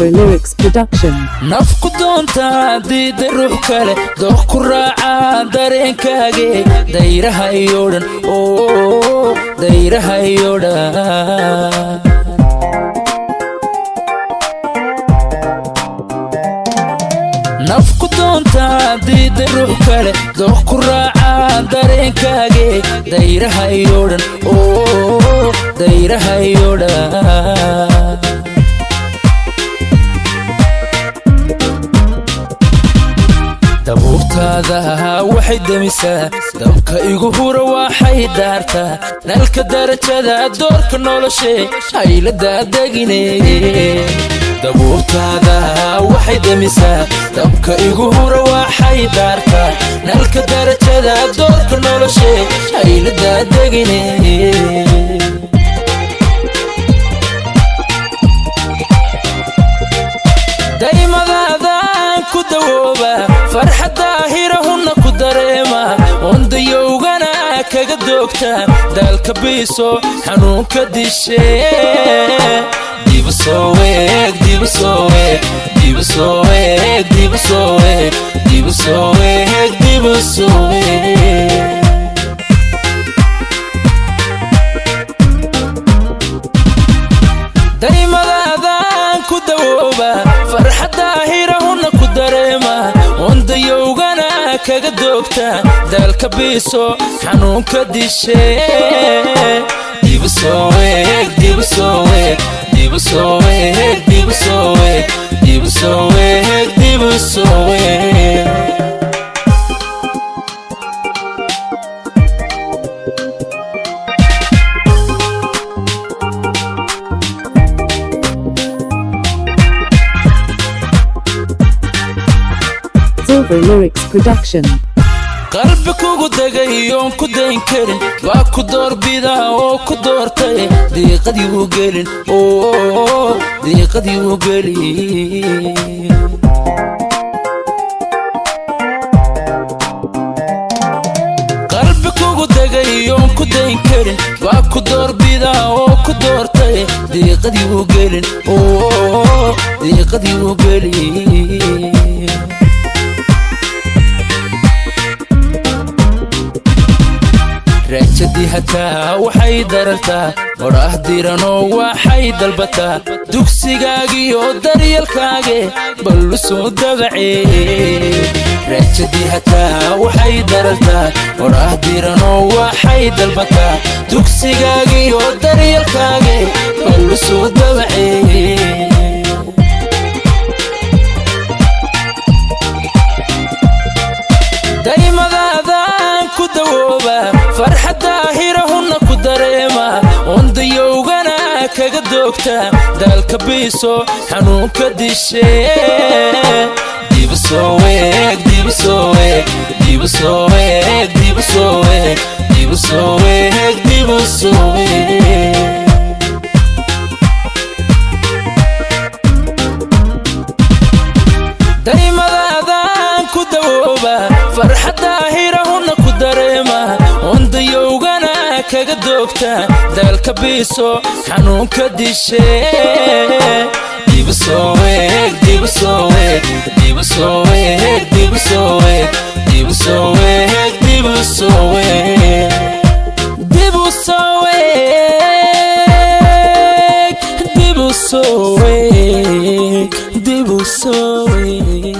Silver Lyrics Production. nafku doonta diida ruux kale dooq ku raaca dareenkaage dayraha iyo dhan dayraha iyo dhan nafku doonta diida ruux kale dooq ku raaca dareenkaage dayraha iyo dhan dayraha iyo dhan dabuurtaada waxay damisaa dabka igu hura waxay daartaa nalka darajada doorka noloshe haylada degine dabuurtaada waxay damisaa dabka igu hura waxay daartaa nalka darajada doorka noloshe haylada degine daymadaadaan ku dawooba farxadda hirahunna ku dareema ondayowgana kaga doogta daalka biiso xanuunka dishe dibu soo weeg dibu soo weeg dibu soo weeg dibu soo weeg dibu soo weeg dibu soo weeg daymadaadaan ku dawooba farxadda hirahunna ku dareema ondayowgana kaga doogta daalka biiso xanuunka dishe dibu soo weeg dibu soo weeg dibu soo weeg dibu soo weeg dibu soo weeg dibu soo weeg Silver Lyrics Production. qalbi kugu degay oon ku dayn karin waa ku doorbidaa oo ku doortay diiqadii u gelin diiqadii u gelin qalbi kugu degay oon ku dayn karin waa ku doorbidaa oo ku doortay diiqadii u gelin diiqadii u gelin raajadii hataa waxay darartaa qorah diranoo waxay dalbataa dugsigaagiyo daryeelkaage ballu soo dabacee raajadii hataa waxay darartaa qorah diranoo waxay dalbataa dugsigaagiyo daryeelkaage ballu soo dabacee daymadaadaan ku dawooba farxadda hirahunna ku dareema ondayowgana kaga doogta daalka biiso xanuunka dishe dibu soo weeg dibu soo weeg dibu soo weeg dibu soo weeg dibu soo weeg dibu soo weeg daymadaadaan ku dawooba farxadda hirahunna ku dareema ondayowgana kaga doogta daalka biiso xanuunka dishe dibu soo weeg dibu soo weeg dibu soo weeg dibu soo weeg dibu soo weeg dibu soo weeg dibu soo weeg dibu soo weeg dibu soo weeg